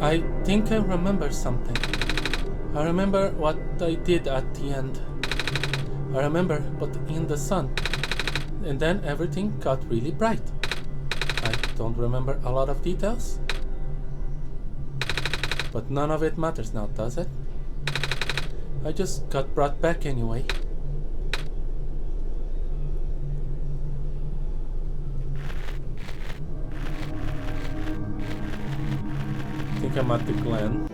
I think I remember something. I remember what I did at the end. I remember, but in the sun. And then everything got really bright. I don't remember a lot of details. But none of it matters now, does it? I just got brought back anyway. I think I'm at the glen.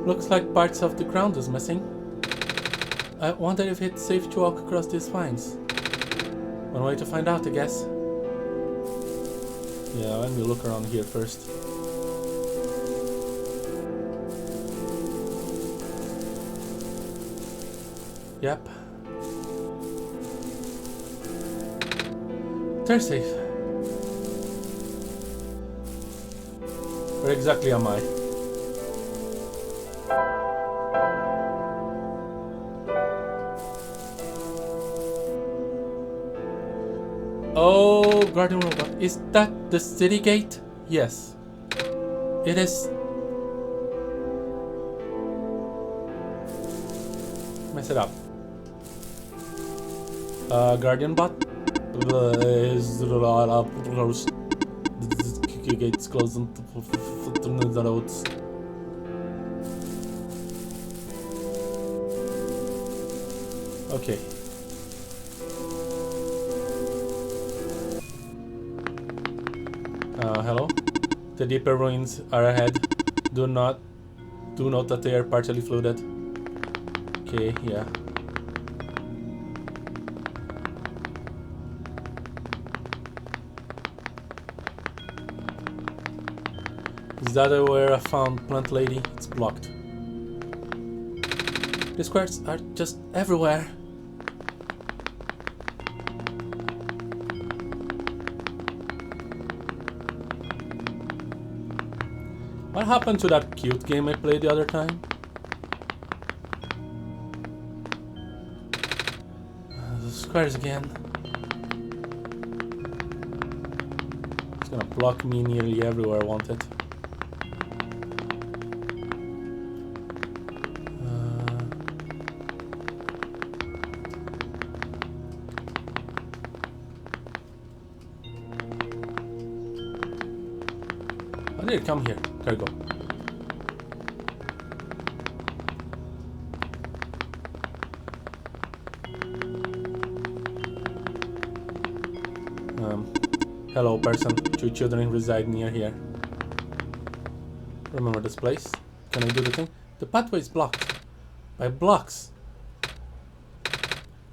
Looks like parts of the ground is missing. I wonder if it's safe to walk across these vines. One way to find out, I guess. Yeah, let me look around here first. Yep. They're safe. Where exactly am I? Oh, Guardian Robot. Is that the city gate? Yes. It is. Mess it up. Guardian Bot? Gates closed on the roads. Okay. Hello? The deeper ruins are ahead. Do note that they are partially flooded. Okay, yeah. Is that where I found Plant Lady? It's blocked. The squares are just everywhere. What happened to that cute game I played the other time? The squares again. It's gonna block me nearly everywhere I want it. How did it come here? There we go. Hello person, 2 children reside near here. Remember this place? Can I do the thing? The pathway is blocked by blocks.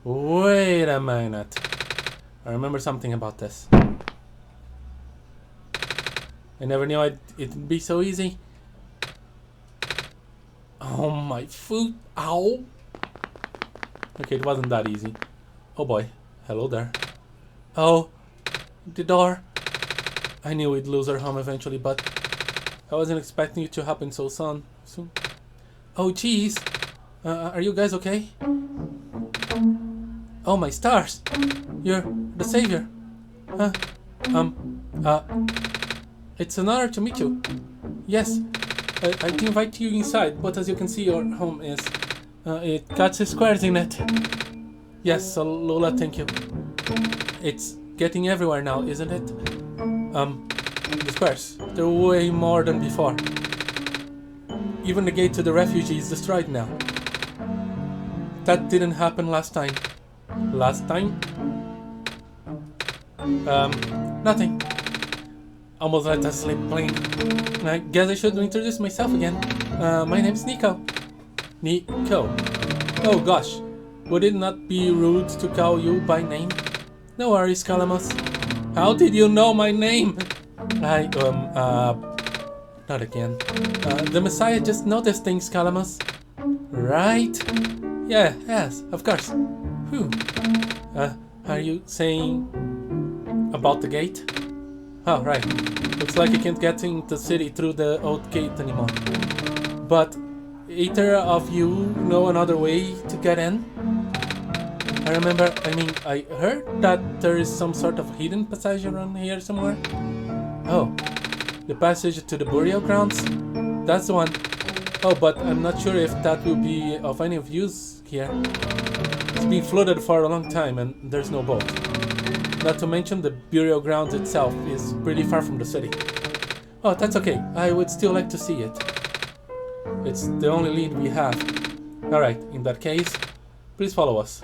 Wait a minute. I remember something about this. I never knew it'd be so easy. Oh, my foot. Ow. Okay, it wasn't that easy. Oh boy. Hello there. Oh, the door. I knew we'd lose our home eventually, but I wasn't expecting it to happen so soon. Oh, jeez. Are you guys okay? Oh, my stars. You're the savior. It's an honor to meet you. Yes, I'd invite you inside, but as you can see, your home is... it got squares in it. Yes, Lola, thank you. It's getting everywhere now, isn't it? The squares, they're way more than before. Even the gate to the refugee is destroyed now. That didn't happen last time. Last time? Nothing. Almost let us sleep playing. I guess I should introduce myself again. My name's Nico. Nico. Oh gosh. Would it not be rude to call you by name? No worries, Calamus. How did you know my name? Not again. The Messiah just noticed things, Calamus. Right? Yeah, yes, of course. Whew. Are you saying about the gate? Oh, right. Looks like you can't get into the city through the old gate anymore. But either of you know another way to get in? I heard that there is some sort of hidden passage around here somewhere. Oh, the passage to the burial grounds? That's the one. Oh, but I'm not sure if that will be of any use here. It's been flooded for a long time and there's no boat. Not to mention the burial grounds itself is pretty far from the city. Oh, that's okay. I would still like to see it. It's the only lead we have. Alright, in that case, please follow us.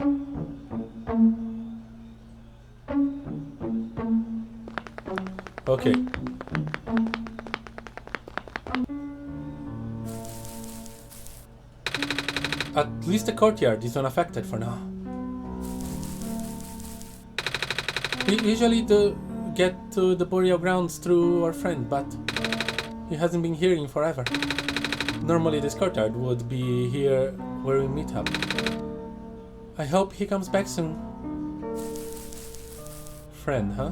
Okay. At least the courtyard is unaffected for now. We usually do get to the burial grounds through our friend, but he hasn't been here in forever. Normally this courtyard would be here where we meet up. I hope he comes back soon. Friend, huh?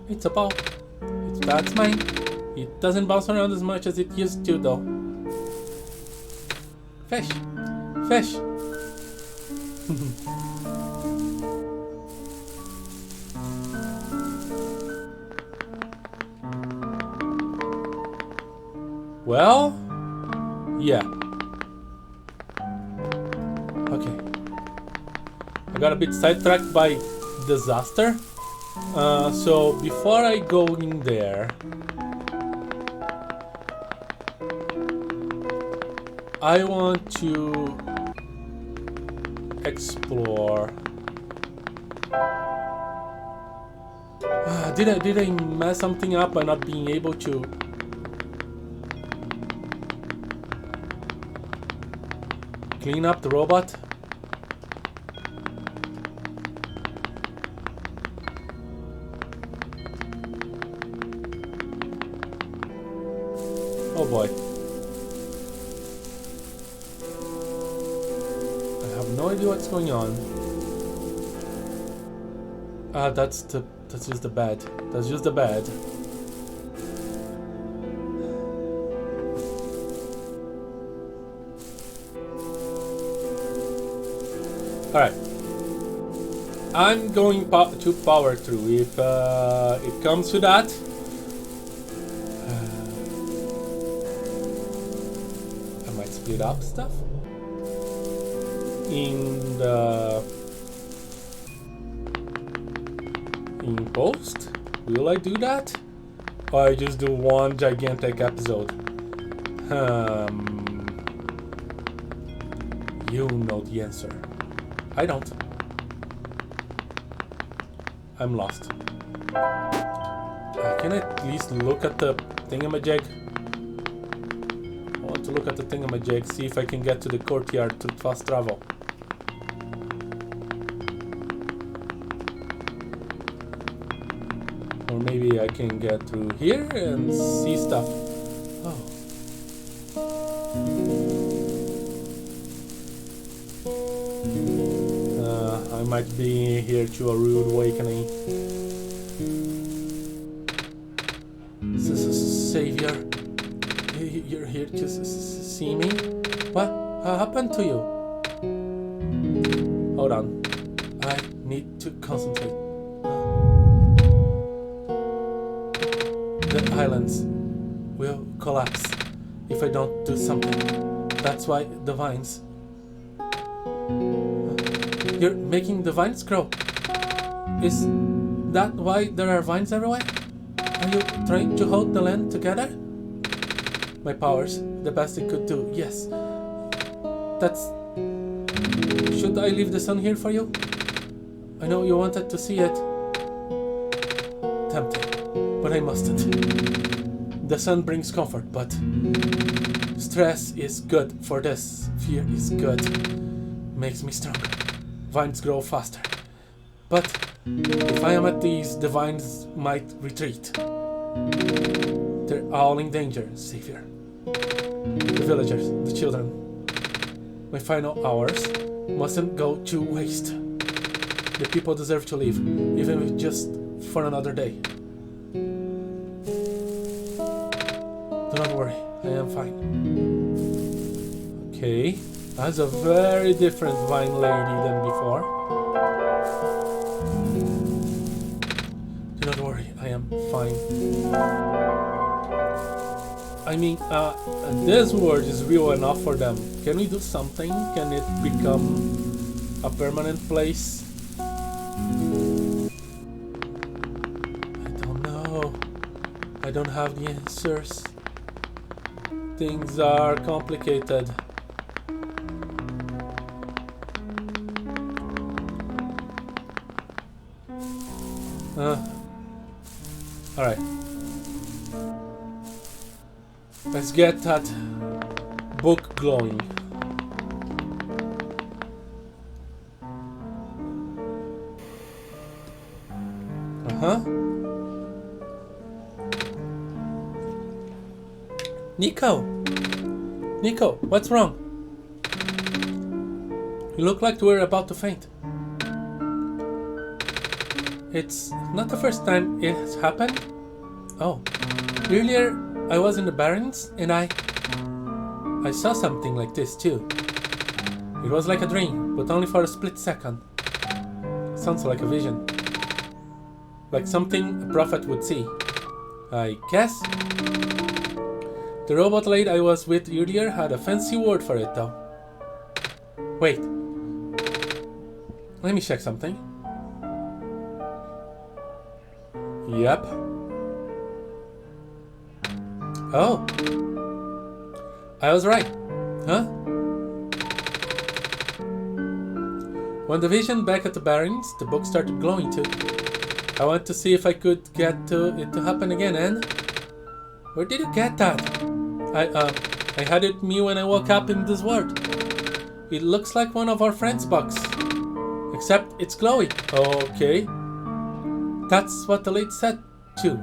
It's a ball. That's mine. It doesn't bounce around as much as it used to, though. Fish! Fish! Well, yeah. Okay. I got a bit sidetracked by disaster. So before I go in there, I want to explore. Did I mess something up by not being able to clean up the robot? Oh boy. I have no idea what's going on. That's just the bed. That's just the bed. Alright. I'm going to power through. If it comes to that. I might split up stuff. In post? Will I do that? Or I just do one gigantic episode? You know the answer. I don't. I'm lost. Can I at least look at the thingamajig? I want to look at the thingamajig, see if I can get to the courtyard to fast travel. Or maybe I can get through here and see stuff. Oh. I might be here to a rude awakening. Savior, you're here to see me? What happened to you? Hold on. I need to concentrate. The islands will collapse if I don't do something. That's why the vines. You're making the vines grow. Is that why there are vines everywhere? Are you trying to hold the land together? My powers, the best I could do, yes. That's... Should I leave the sun here for you? I know you wanted to see it. Tempting, but I mustn't. The sun brings comfort, but stress is good for this. Fear is good. Makes me stronger. Vines grow faster. But if I am at ease, the vines might retreat. They're all in danger, Savior. The villagers, the children. My final hours mustn't go to waste. The people deserve to live, even if just for another day. Do not worry, I am fine. Okay. That's a very different vine lady than before. Do not worry, I am fine. I mean, this world is real enough for them. Can we do something? Can it become a permanent place? I don't know. I don't have the answers. Things are complicated. Alright. Let's get that book glowing. Nico, what's wrong? You look like we're about to faint. It's not the first time it has happened. Oh, earlier I was in the Barrens and I saw something like this too. It was like a dream, but only for a split second. Sounds like a vision. Like something a prophet would see. I guess. The robot lady I was with earlier had a fancy word for it though. Wait. Let me check something. Yep. Oh. I was right. Huh? When the vision back at the Barrens, the book started glowing too. I wanted to see if I could get it to happen again, and... Where did you get that? I had it with me when I woke up in this world. It looks like one of our friends' books. Except it's glowing. Okay. That's what the lady said too.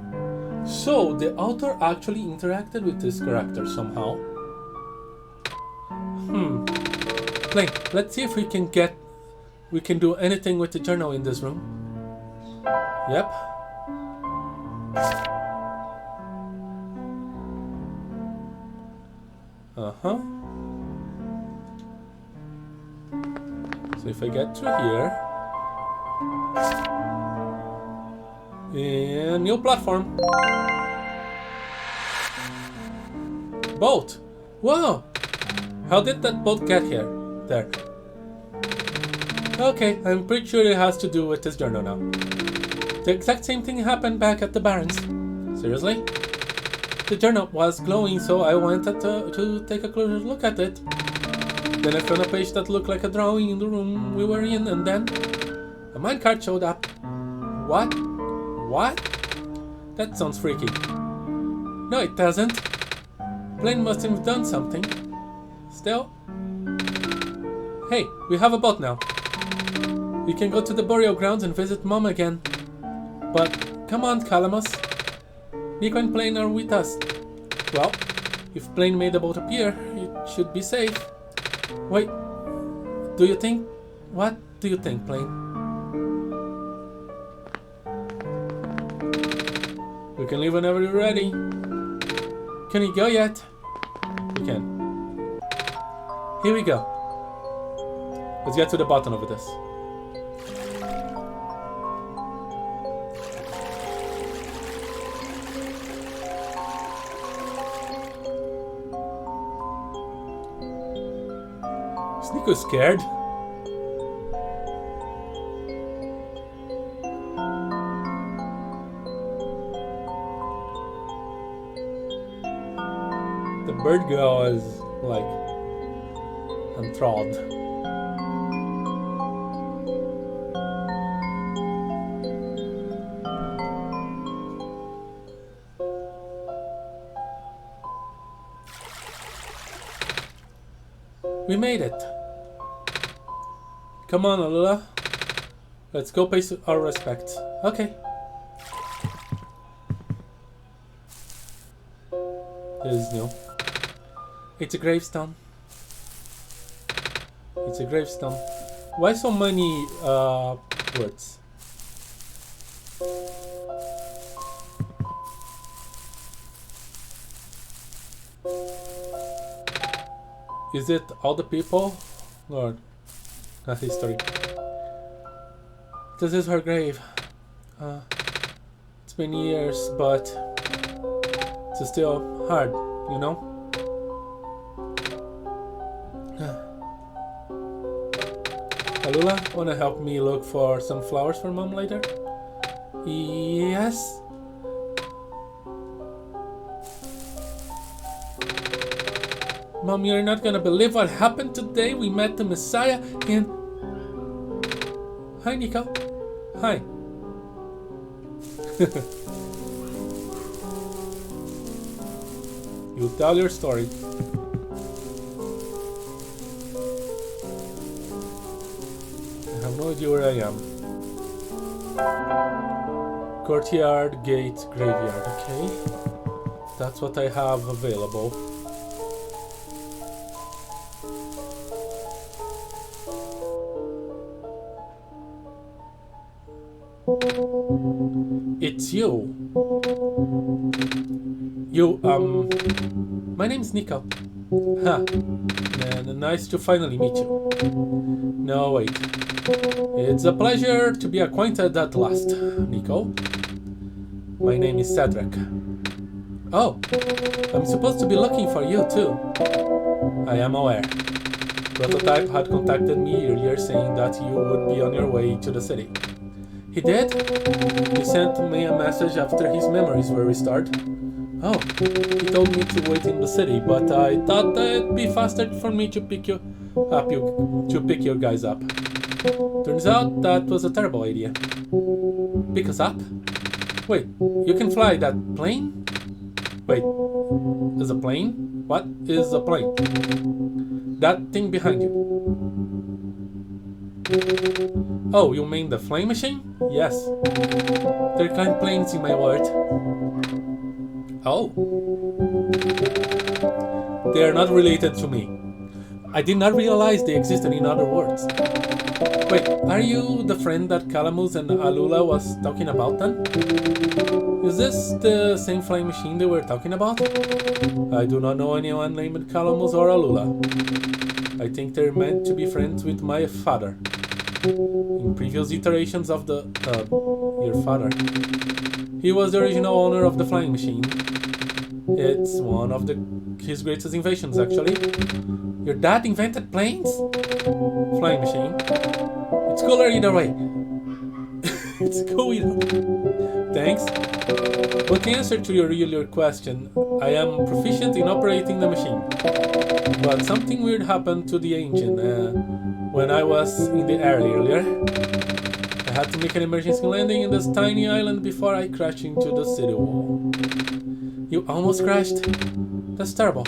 So the author actually interacted with this character somehow. Blaine, let's see if we can do anything with the journal in this room. Yep. So if I get through here. And new platform. Boat. Wow. How did that boat get here? There. Okay, I'm pretty sure it has to do with this journal now. The exact same thing happened back at the Barrens. Seriously? The journal was glowing, so I wanted to take a closer look at it. Then I found a page that looked like a drawing in the room we were in, and then a minecart showed up. What? What? That sounds freaky. No, it doesn't. Blaine must have done something. Still. Hey, we have a boat now. We can go to the burial grounds and visit Mom again. But come on, Calamus. Nico and Blaine are with us. Well, if Blaine made the boat appear, it should be safe. Wait, do you think? What do you think, Blaine? We can leave whenever you're ready. Can we go yet? We can. Here we go. Let's get to the bottom of this. Is Nico scared? The bird girl is like enthralled. We made it. Come on, Alula. Let's go pay our respects. Okay. This is new. It's a gravestone. It's a gravestone. Why so many words? Is it all the people? Or a history? This is her grave. It's been years, but it's still hard, you know? Alula, wanna help me look for some flowers for Mom later? Yes? Mom, you're not gonna believe what happened today. We met the Messiah and... Hi, Nico. Hi. You tell your story. I have no idea where I am. Courtyard, gate, graveyard. Okay. That's what I have available. It's you. My name's Nico. Ha. And nice to finally meet you. No, wait. It's a pleasure to be acquainted at last, Nico. My name is Cedric. Oh, I'm supposed to be looking for you too. I am aware. Prototype had contacted me earlier saying that you would be on your way to the city. He did? He sent me a message after his memories were restored. Oh, he told me to wait in the city, but I thought it'd be faster for me to pick your guys up. Turns out that was a terrible idea. Pick us up? Wait, you can fly that plane? Wait, is a plane? What is a plane? That thing behind you. Oh, you mean the flame machine? Yes. There are kind planes in my world. Oh. They are not related to me. I did not realize they existed in other worlds. Wait, are you the friend that Calamus and Alula was talking about then? Is this the same flame machine they were talking about? I do not know anyone named Calamus or Alula. I think they're meant to be friends with my father. In previous iterations of your father. He was the original owner of the flying machine. It's one of his greatest inventions, actually. Your dad invented planes? Flying machine. It's cooler either way. It's cool either way. Thanks. But the answer to your earlier question, I am proficient in operating the machine. But something weird happened to the engine when I was in the air earlier. I had to make an emergency landing in this tiny island before I crashed into the city wall. You almost crashed? That's terrible.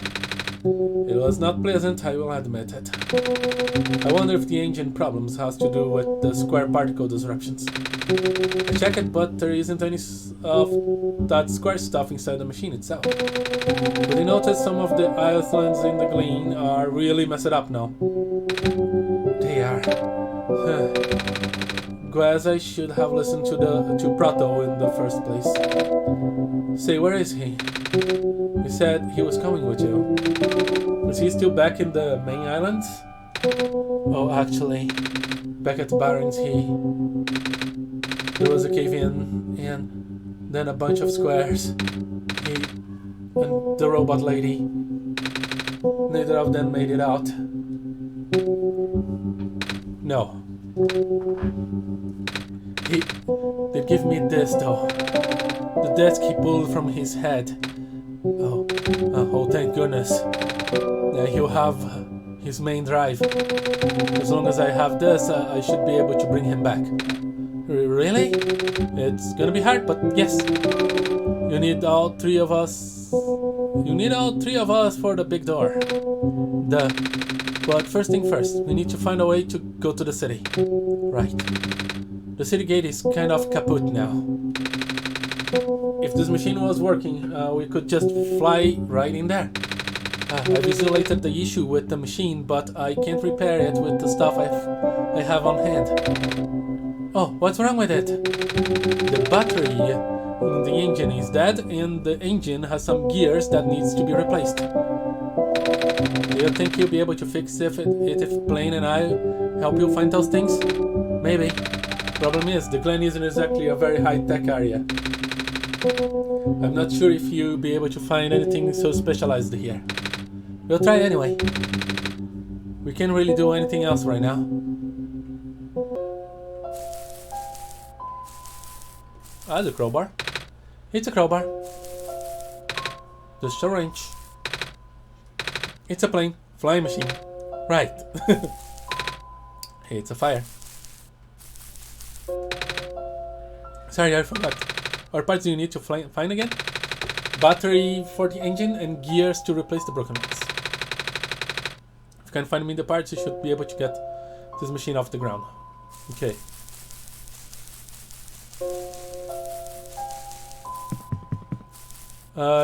It was not pleasant, I will admit it. I wonder if the engine problems has to do with the square particle disruptions. I checked it, but there isn't any of that square stuff inside the machine itself. But I noticed some of the islands in the gleam are really messed up now. They are. Guess I should have listened to Proto in the first place. Say, where is he? He said he was coming with you. Is he still back in the main island? Oh, actually, back at Barons there was a cave-in, and then a bunch of squares. He and the robot lady. Neither of them made it out. No. He did give me this though. The desk he pulled from his head. Oh, thank goodness. He'll have his main drive. As long as I have this, I should be able to bring him back. Really? It's gonna be hard, but yes. You need all three of us. You need all three of us for the big door. But first thing first, we need to find a way to go to the city. Right. The city gate is kind of kaput now. If this machine was working, we could just fly right in there. I've isolated the issue with the machine, but I can't repair it with the stuff I have on hand. Oh, what's wrong with it? The battery in the engine is dead, and the engine has some gears that needs to be replaced. Do you think you'll be able to fix it if Blaine and I help you find those things? Maybe. Problem is, the Glen isn't exactly a very high-tech area. I'm not sure if you'll be able to find anything so specialized here. We'll try anyway. We can't really do anything else right now. Ah, the crowbar. It's a crowbar. Just a wrench. It's a plane. Flying machine. Right. Hey, it's a fire. Sorry, I forgot. What parts do you need to find again? Battery for the engine and gears to replace the broken ones. If you can find me the parts, you should be able to get this machine off the ground. Okay.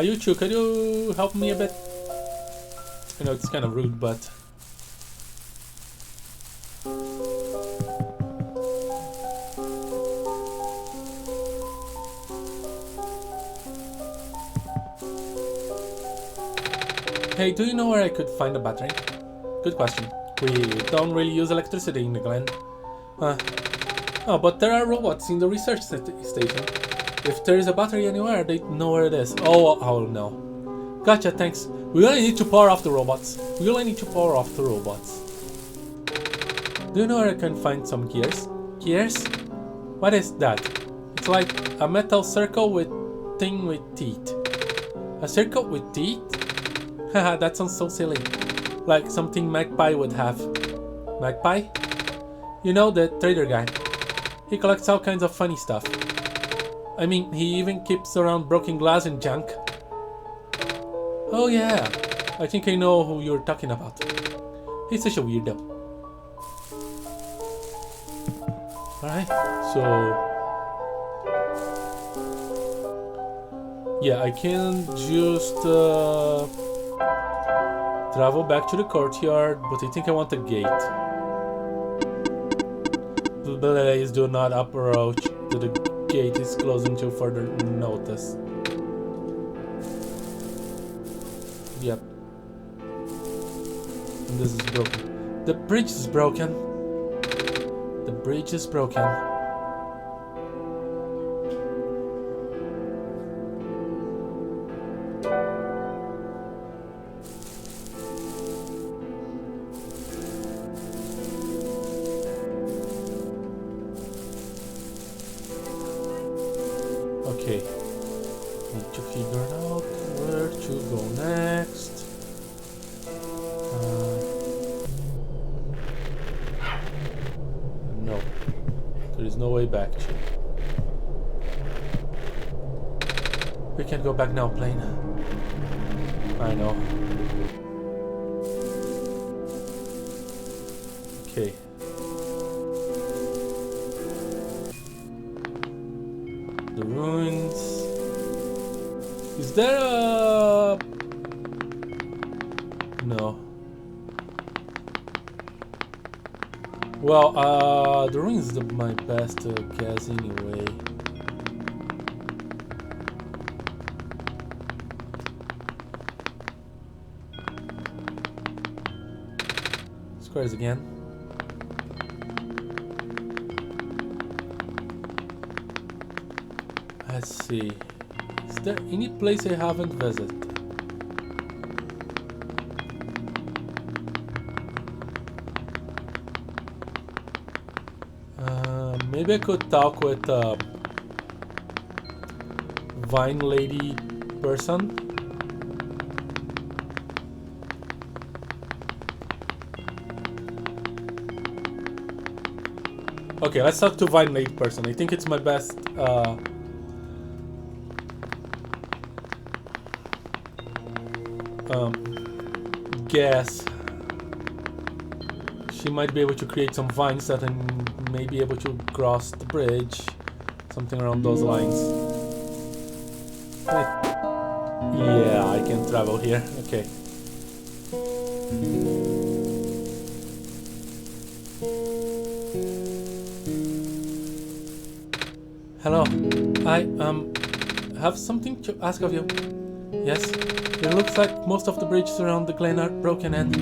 You two, could you help me a bit? I know it's kind of rude, but... Hey, do you know where I could find a battery? Good question. We don't really use electricity in the Glen. Oh, but there are robots in the research station. If there is a battery anywhere, they know where it is. Oh no. Gotcha, thanks. We only need to power off the robots. Do you know where I can find some gears? Gears? What is that? It's like a metal circle thing with teeth. A circle with teeth? Haha, that sounds so silly. Like something Magpie would have. Magpie? You know, the trader guy. He collects all kinds of funny stuff. I mean, he even keeps around broken glass and junk. Oh yeah, I think I know who you're talking about. He's such a weirdo. Alright, so... yeah, I can just travel back to the courtyard, but I think I want a gate. Please do not approach to the gate is closed until further notice. Yep. And this is broken. The bridge is broken. The bridge is broken. Okay, need to figure out where to go next. No, there is no way back. We can't go back now, plane. I know. Okay. The ruins. Is there a... no. Well, the ruins is my best guess anyway. Squares again. Let's see. Is there any place I haven't visited? Maybe I could talk with Vine Lady person. Okay, let's talk to Vine Lady person. I think it's my best guess. She might be able to create some vines that I may be able to cross the bridge, something around those lines. Yeah, I can travel here. Okay. Hello. I have something to ask of you. Yes? It looks like most of the bridges around the glen are broken and...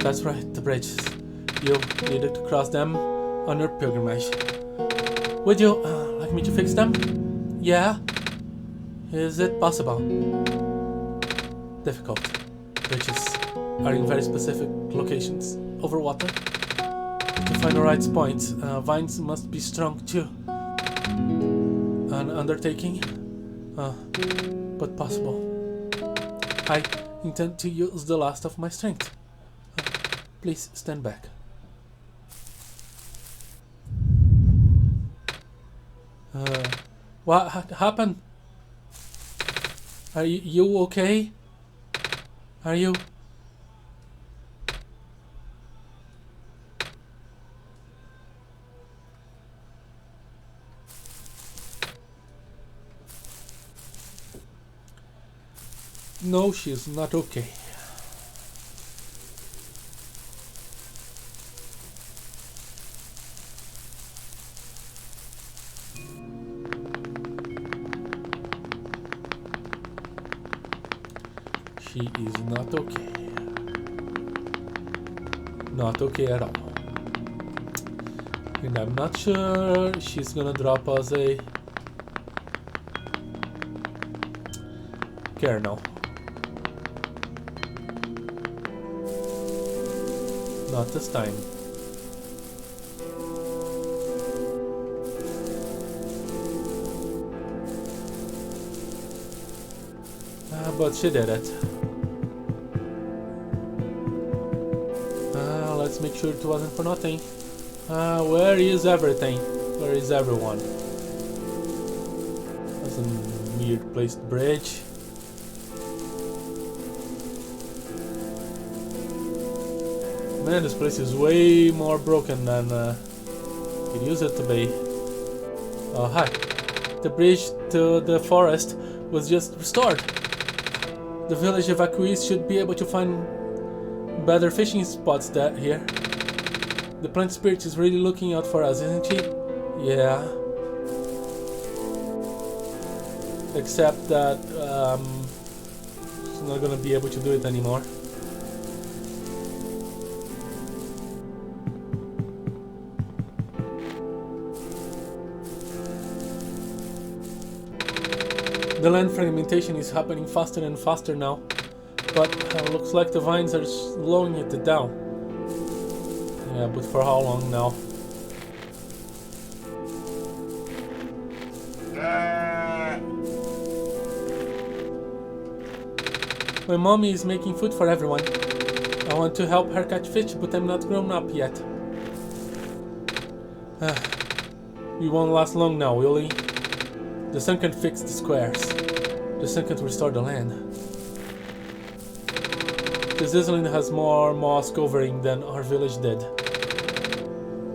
That's right, the bridges. You needed to cross them on your pilgrimage. Would you like me to fix them? Yeah? Is it possible? Difficult. Bridges are in very specific locations, over water. To find the right point, vines must be strong too. An undertaking, but possible. I intend to use the last of my strength. Please stand back. What happened? Are you okay? Are you? No, she's not okay. She is not okay. Not okay at all. And I'm not sure she's gonna drop us a care now. Not this time. But she did it. Let's make sure it wasn't for nothing. Where is everything? Where is everyone? That's a weird placed bridge. Man, this place is way more broken than it used to be. Oh, hi. The bridge to the forest was just restored. The village evacuees should be able to find better fishing spots here. The plant spirit is really looking out for us, isn't she? Yeah. Except that she's not gonna be able to do it anymore. The land fragmentation is happening faster and faster now, but looks like the vines are slowing it down. Yeah, but for how long now? My mommy is making food for everyone. I want to help her catch fish, but I'm not grown up yet. We won't last long now, will we? The sun can fix the squares. The sun can restore the land. This island has more moss covering than our village did.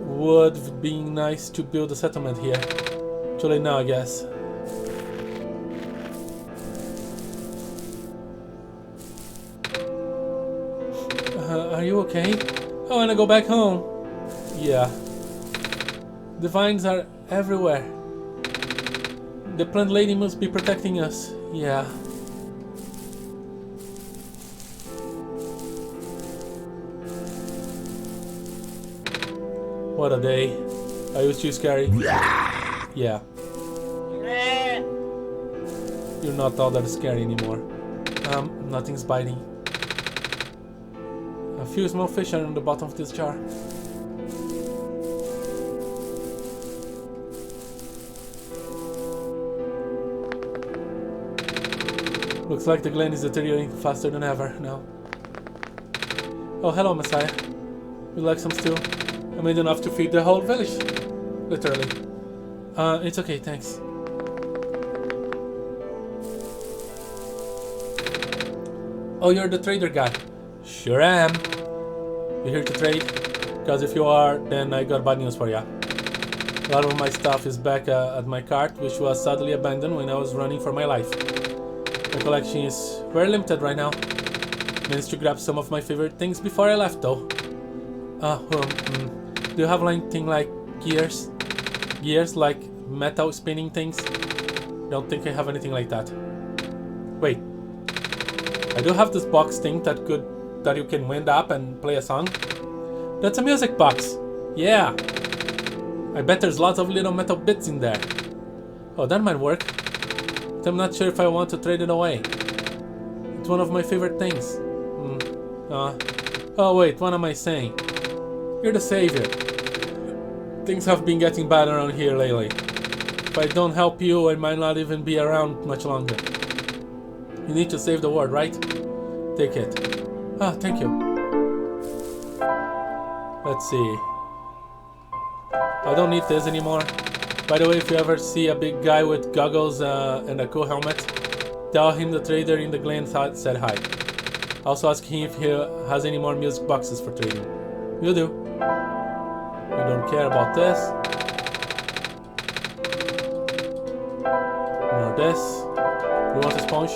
Would be nice to build a settlement here. Too late now, I guess. Are you okay? I wanna go back home. Yeah. The vines are everywhere. The plant lady must be protecting us. Yeah. What a day. Are you too scary? Yeah. You're not all that scary anymore. Nothing's biting. A few small fish are on the bottom of this jar. Looks like the glen is deteriorating faster than ever now. Oh, hello, Messiah. Would you like some stew? I made enough to feed the whole village. Literally. It's okay, thanks. Oh, you're the trader guy. Sure am. You here to trade? Because if you are, then I got bad news for ya. A lot of my stuff is back at my cart, which was sadly abandoned when I was running for my life. My collection is very limited right now. Managed to grab some of my favorite things before I left though. Do you have anything like gears? Gears like metal spinning things? Don't think I have anything like that. Wait. I do have this box thing that you can wind up and play a song. That's a music box. Yeah. I bet there's lots of little metal bits in there. Oh, that might work. But I'm not sure if I want to trade it away. It's one of my favorite things. Oh wait, what am I saying? You're the savior. Things have been getting bad around here lately. If I don't help you, I might not even be around much longer. You need to save the world, right? Take it. Ah, thank you. Let's see. I don't need this anymore. By the way, if you ever see a big guy with goggles and a cool helmet, tell him the trader in the Glen said hi. Also ask him if he has any more music boxes for trading. You do. You don't care about this. More this. You want a sponge?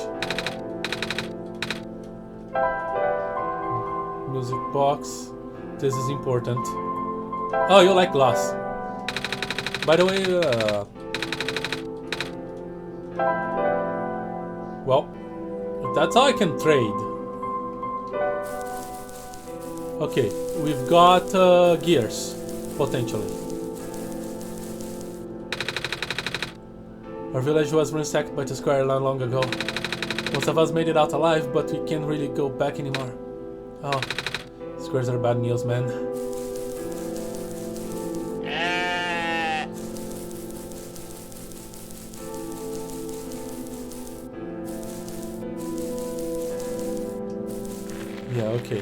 Music box. This is important. Oh, you like glass. By the way, well, that's all I can trade. Okay, we've got gears, potentially. Our village was ransacked by the square not long ago. Most of us made it out alive, but we can't really go back anymore. Oh, squares are bad news, man. Yeah, okay.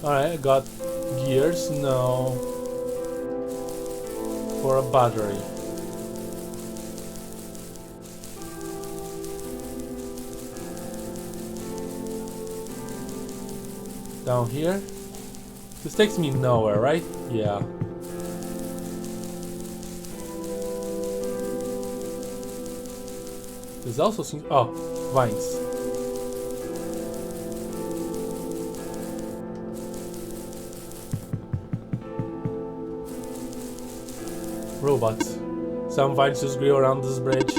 Alright, I got gears now for a battery. Down here. This takes me nowhere, right? Yeah. There's also some... oh, vines. Robots. Some vines just grew around this bridge,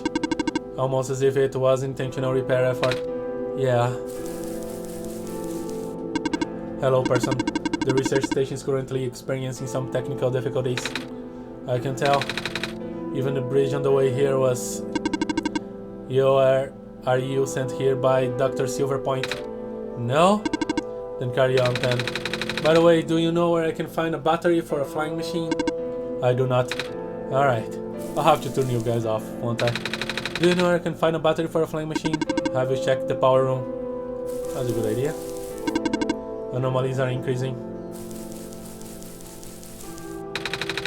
almost as if it was intentional repair effort. Yeah. Hello, person. The research station is currently experiencing some technical difficulties. I can tell. Even the bridge on the way here was... Are you sent here by Dr. Silverpoint? No? Then carry on then. By the way, do you know where I can find a battery for a flying machine? I do not. Alright. I'll have to turn you guys off, won't I? Do you know where I can find a battery for a flying machine? Have you checked the power room? That's a good idea. Anomalies are increasing.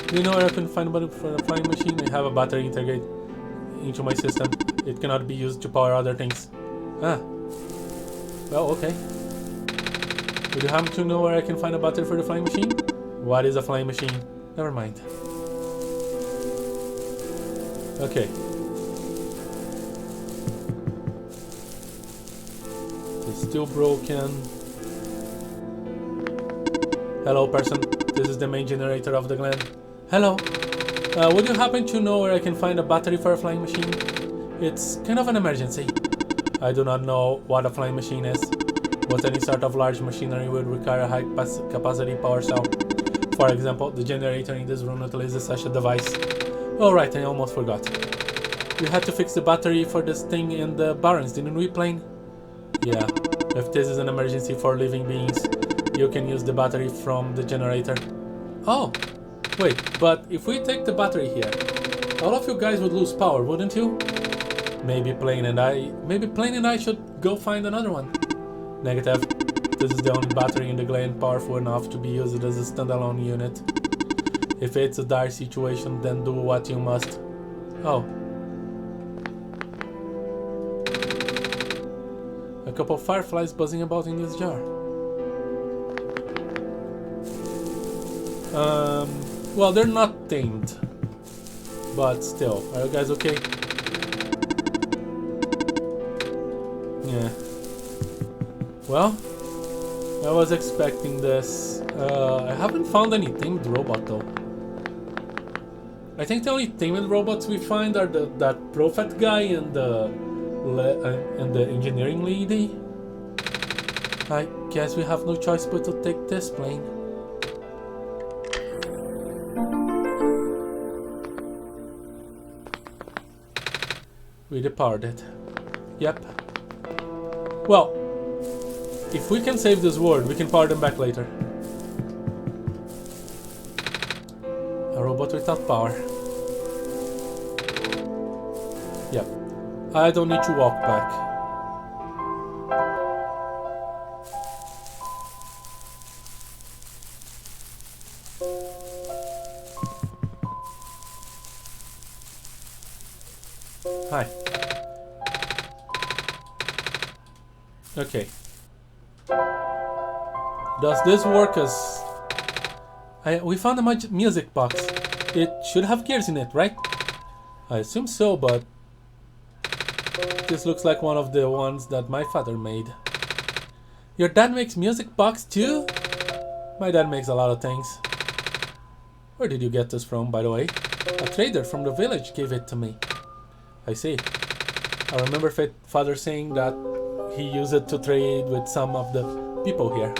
Do you know where I can find a battery for a flying machine? I have a battery integrated into my system. It cannot be used to power other things. Ah. Well, okay. Would you happen to know where I can find a battery for the flying machine? What is a flying machine? Never mind. Okay. It's still broken. Hello, person. This is the main generator of the Glen. Hello. Would you happen to know where I can find a battery for a flying machine? It's kind of an emergency. I do not know what a flying machine is, but any sort of large machinery would require a high capacity power cell. For example, the generator in this room utilizes such a device. Oh right, I almost forgot. We had to fix the battery for this thing in the barrens, didn't we, Plane? Yeah. If this is an emergency for living beings, you can use the battery from the generator. Oh! Wait, but if we take the battery here, all of you guys would lose power, wouldn't you? Maybe Plane and I should go find another one. Negative. This is the only battery in the Glen powerful enough to be used as a standalone unit. If it's a dire situation, then do what you must. Oh. A couple of fireflies buzzing about in this jar. Well, they're not tamed. But still, are you guys okay? Yeah. Well, I was expecting this. I haven't found any tamed robot though. I think the only tamed robots we find are that prophet guy and the engineering lady. I guess we have no choice but to take this plane. We departed. Yep. Well, if we can save this world, we can power them back later. A robot without power. Yep. I don't need to walk back. Hi. Okay. Does this work as... we found a music box. It should have gears in it, right? I assume so, but... this looks like one of the ones that my father made. Your dad makes music box too? My dad makes a lot of things. Where did you get this from, by the way? A trader from the village gave it to me. I see. I remember father saying that he used it to trade with some of the people here.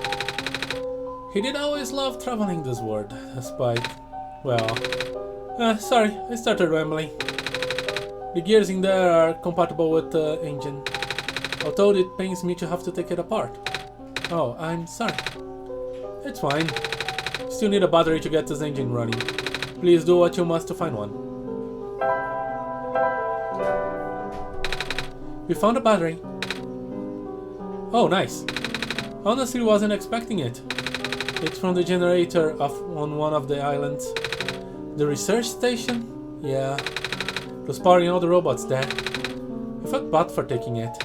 He did always love traveling this world, despite... well... sorry, I started rambling. The gears in there are compatible with the engine, although it pains me to have to take it apart. Oh, I'm sorry. It's fine. Still need a battery to get this engine running. Please do what you must to find one. We found a battery. Oh, nice. Honestly, wasn't expecting it. It's from the generator on one of the islands. The research station? Yeah. It was powering all the robots there. I felt bad for taking it.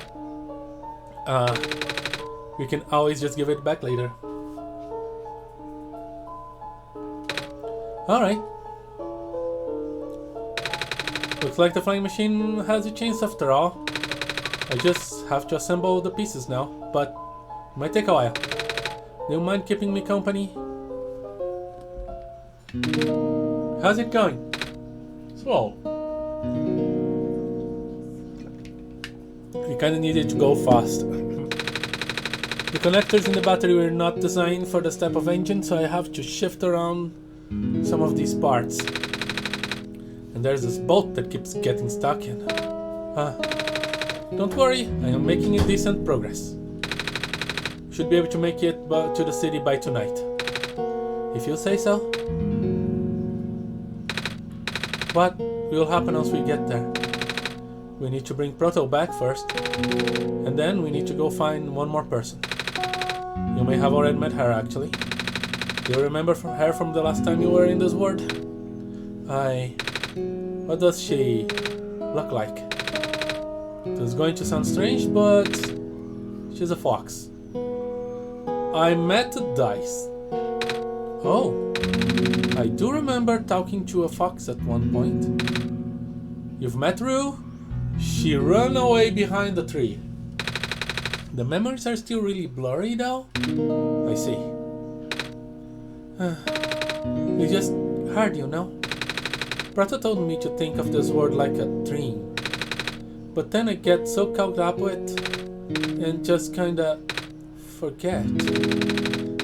We can always just give it back later. Alright. Looks like the flying machine has a chance after all. I just have to assemble the pieces now, but it might take a while. Do you mind keeping me company? How's it going? Slow. We kinda needed to go fast. The connectors in the battery were not designed for this type of engine, so I have to shift around some of these parts. And there's this bolt that keeps getting stuck in. Don't worry, I am making a decent progress. Should be able to make it to the city by tonight. If you say so. What will happen once we get there? We need to bring Proto back first, and then we need to go find one more person. You may have already met her, actually. Do you remember her from the last time you were in this world? What does she look like? It is going to sound strange, but she's a fox. I met Dice. Oh, I do remember talking to a fox at one point. You've met Rue? She ran away behind the tree. The memories are still really blurry though. I see. It's just hard, you know. Proto told me to think of this world like a dream. But then I get so caught up with and just kinda forget.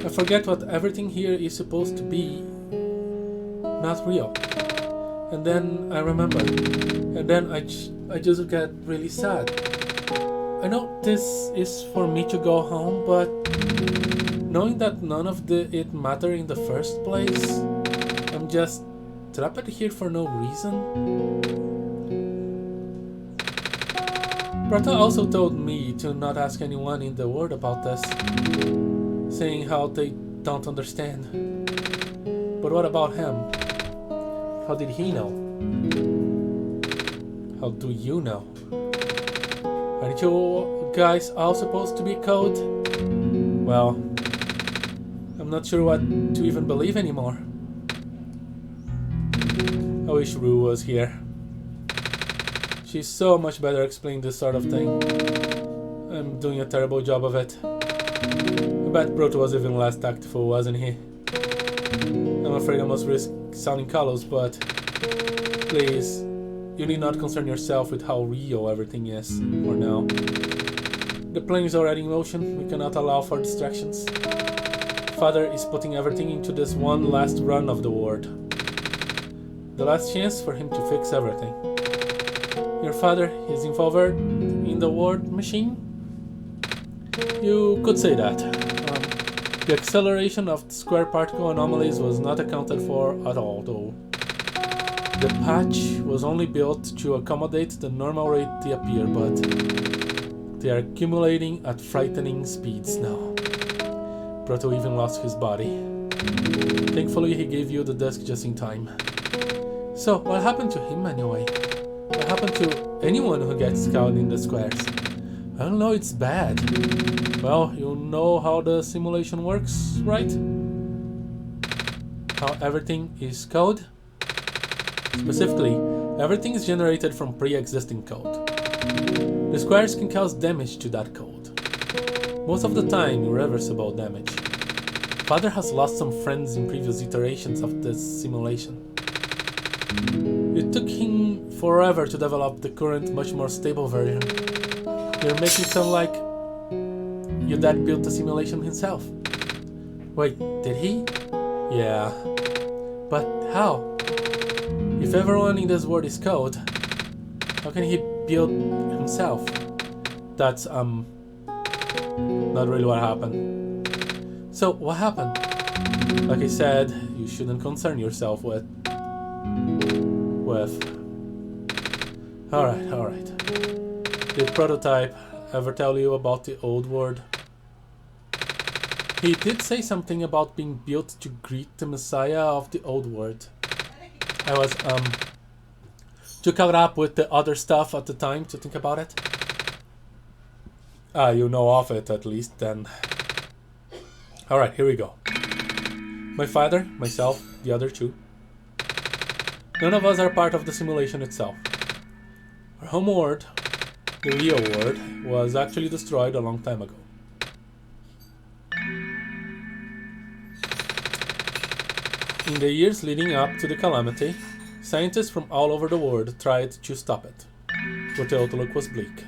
I forget what everything here is supposed to be not real. And then I remember. And then I just get really sad. I know this is for me to go home, but knowing that none of it mattered in the first place, I'm just trapped here for no reason. Proto also told me to not ask anyone in the world about this, saying how they don't understand. But what about him? How did he know? How do you know? Aren't you guys all supposed to be code? Well, I'm not sure what to even believe anymore. I wish Rue was here. She's so much better explaining this sort of thing. I'm doing a terrible job of it. I bet Proto was even less tactful, wasn't he? I'm afraid I must risk sounding callous, but please, you need not concern yourself with how real everything is for now. The plane is already in motion, we cannot allow for distractions. Father is putting everything into this one last run of the ward. The last chance for him to fix everything. Your father is involved in the ward machine? You could say that. The acceleration of the square particle anomalies was not accounted for at all, though. The patch was only built to accommodate the normal rate they appear, but they are accumulating at frightening speeds now. Proto even lost his body. Thankfully, he gave you the disc just in time. So, what happened to him anyway? What happened to anyone who gets caught in the squares? I don't know, it's bad. Well, you know how the simulation works, right? How everything is code? Specifically, everything is generated from pre-existing code. The squares can cause damage to that code. Most of the time, irreversible damage. Father has lost some friends in previous iterations of this simulation. It took him forever to develop the current, much more stable version. You're making it sound like your dad built the simulation himself. Wait, did he? Yeah. But how? If everyone in this world is code, how can he build himself? That's, not really what happened. So, what happened? Like I said, you shouldn't concern yourself with... Alright. Did Prototype ever tell you about the old world? He did say something about being built to greet the Messiah of the old world. I was, too caught up with the other stuff at the time to think about it. Ah, you know of it at least, then. Alright, here we go. My father, myself, the other two. None of us are part of the simulation itself. Our home world, the real world, was actually destroyed a long time ago. In the years leading up to the calamity, scientists from all over the world tried to stop it, but the outlook was bleak.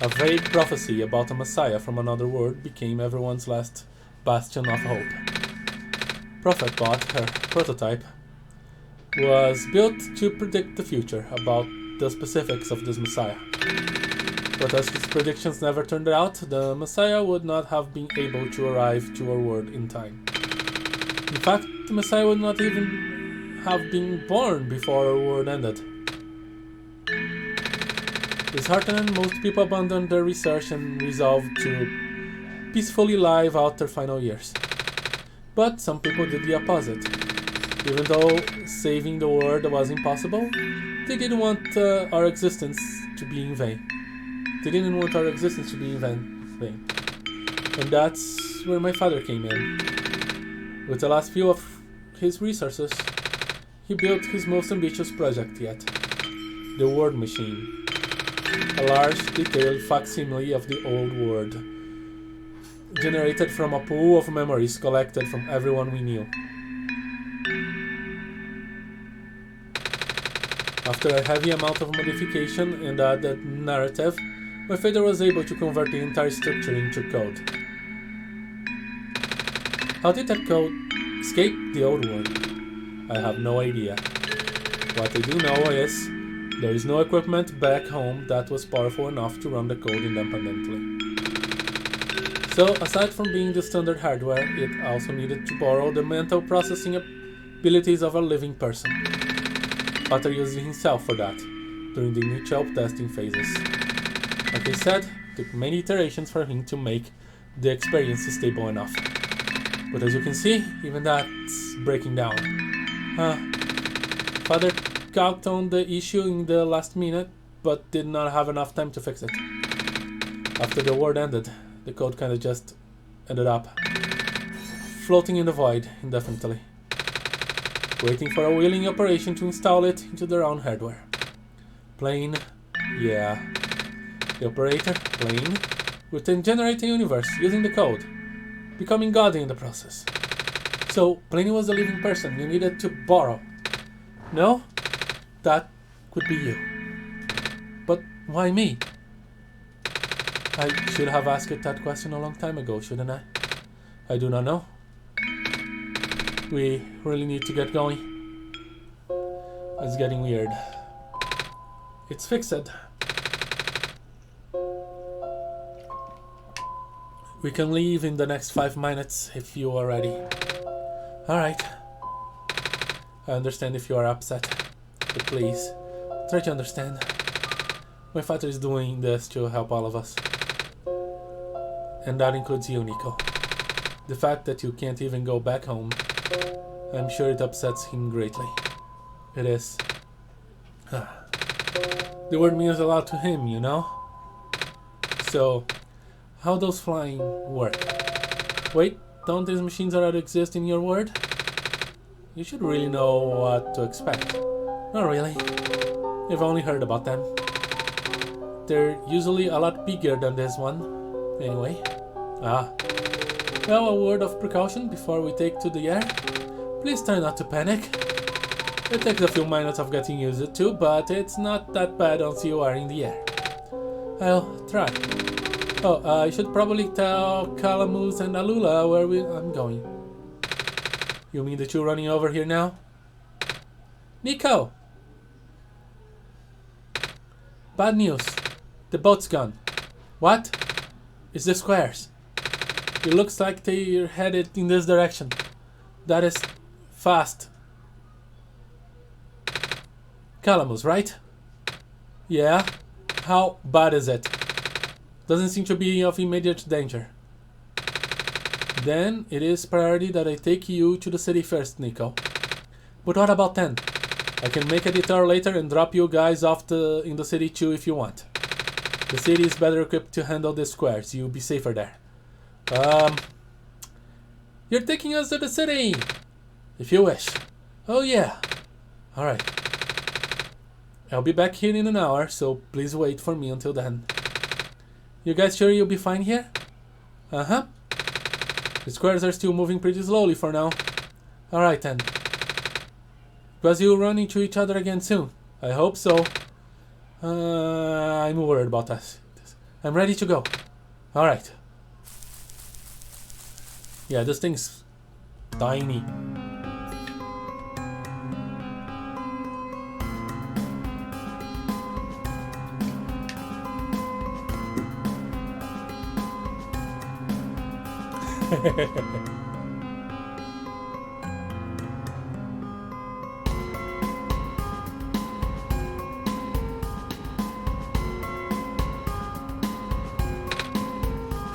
A vague prophecy about a messiah from another world became everyone's last bastion of hope. Prophetbot, her prototype, was built to predict the future about the specifics of this messiah. But as his predictions never turned out, the messiah would not have been able to arrive to our world in time. In fact, the messiah would not even have been born before our world ended. Disheartened, most people abandoned their research and resolved to peacefully live out their final years. But some people did the opposite. Even though saving the world was impossible, they didn't want our existence to be in vain. They didn't want our existence to be in vain. And that's where my father came in. With the last few of his resources, he built his most ambitious project yet, the Word Machine. A large, detailed facsimile of the old world, generated from a pool of memories collected from everyone we knew. After a heavy amount of modification and added narrative, my father was able to convert the entire structure into code. How did that code escape the old world? I have no idea. What I do know is there is no equipment back home that was powerful enough to run the code independently. So, aside from being the standard hardware, it also needed to borrow the mental processing abilities of a living person. Father used himself for that, during the initial testing phases. Like I said, it took many iterations for him to make the experience stable enough. But as you can see, even that's breaking down. Father caught on the issue in the last minute, but did not have enough time to fix it. After the war ended, the code kinda just ended up floating in the void indefinitely, waiting for a willing operation to install it into their own hardware. Plane, yeah. The operator, plane, within generate a universe using the code, becoming godly in the process. So, Pliny was a living person you needed to borrow. No? That could be you. But why me? I should have asked that question a long time ago, shouldn't I? I do not know. We really need to get going. It's getting weird. It's fixed. We can leave in the next 5 minutes if you are ready. Alright. I understand if you are upset. But please, try to understand. My father is doing this to help all of us. And that includes you, Nico. The fact that you can't even go back home, I'm sure it upsets him greatly. It is. The word means a lot to him, you know? So, how does flying work? Wait, don't these machines already exist in your world? You should really know what to expect. Not really. You've only heard about them. They're usually a lot bigger than this one. Anyway. Well, a word of precaution before we take to the air. Please try not to panic. It takes a few minutes of getting used to, but it's not that bad once you are in the air. I'll try. Oh, I should probably tell Calamus and Alula where I'm going. You mean the two running over here now? Nico! Bad news. The boat's gone. What? It's the squares. It looks like they're headed in this direction. That is fast. Calamus, right? Yeah? How bad is it? Doesn't seem to be of immediate danger. Then it is priority that I take you to the city first, Nico. But what about then? I can make a detour later and drop you guys off in the city too if you want. The city is better equipped to handle the squares. You'll be safer there. You're taking us to the city! If you wish. Oh yeah. Alright. I'll be back here in an hour, so please wait for me until then. You guys sure you'll be fine here? Uh-huh. The squares are still moving pretty slowly for now. Alright then. Because you'll run into each other again soon. I hope so. I'm worried about us. I'm ready to go. Alright. Yeah, this thing's tiny.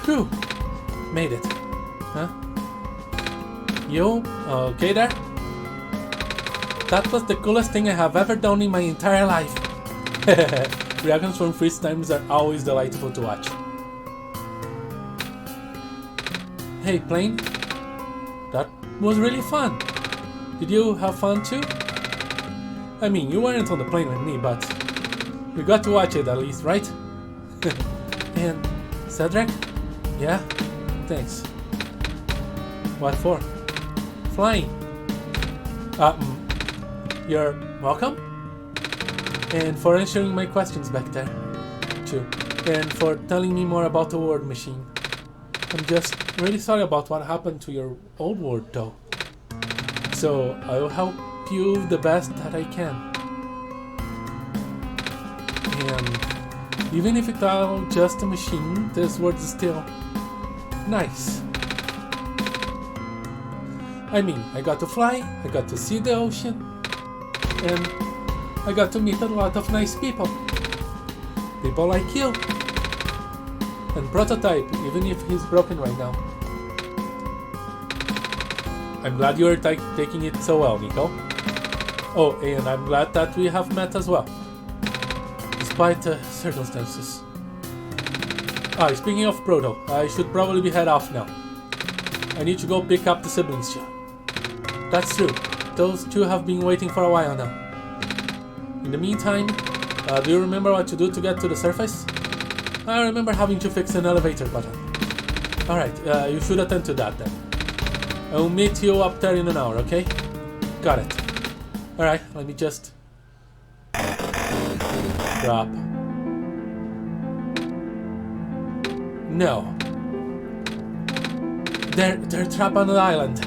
Phew! Made it. Huh? You okay there? That was the coolest thing I have ever done in my entire life. Reactions from freeze times are always delightful to watch. Hey, plane. That was really fun. Did you have fun too? I mean, you weren't on the plane with me, but we got to watch it at least, right? And Cedric? Yeah? Thanks. What for? Flying. You're welcome? And for answering my questions back there, too. And for telling me more about the word machine. I'm just really sorry about what happened to your old word, though. So, I will help you the best that I can. And even if it's all just a machine, this word is still nice. I mean, I got to fly, I got to see the ocean, and I got to meet a lot of nice people. People like you. And Prototype, even if he's broken right now. I'm glad you're taking it so well, Nico. Oh, and I'm glad that we have met as well. Despite the circumstances. Speaking of Proto, I should probably head off now. I need to go pick up the siblings too. That's true. Those two have been waiting for a while now. In the meantime, do you remember what to do to get to the surface? I remember having to fix an elevator button. Alright, you should attend to that then. I'll meet you up there in an hour, okay? Got it. Alright, let me just... drop. No. They're trapped on the island.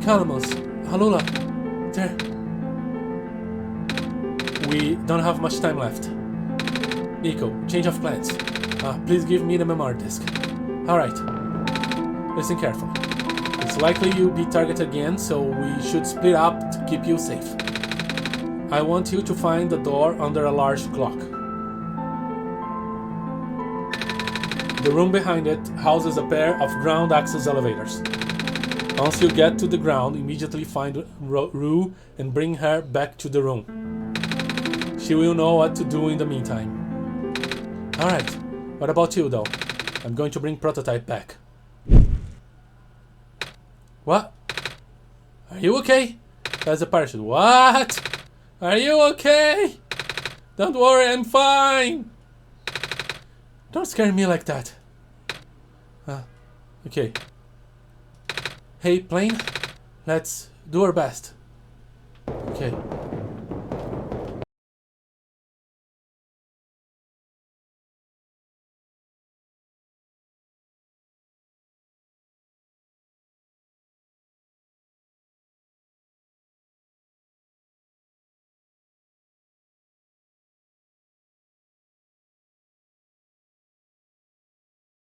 Calamus, Halula, they're... We don't have much time left. Nico, change of plans. Please give me the memory disk. Alright. Listen carefully. It's likely you'll be targeted again, so we should split up to keep you safe. I want you to find the door under a large clock. The room behind it houses a pair of ground access elevators. Once you get to the ground, immediately find Rue and bring her back to the room. She will know what to do in the meantime. Alright, what about you though? I'm going to bring Prototype back. What? Are you okay? That's a parachute. What? Are you okay? Don't worry, I'm fine. Don't scare me like that. Okay. Hey, plane. Let's do our best. Okay.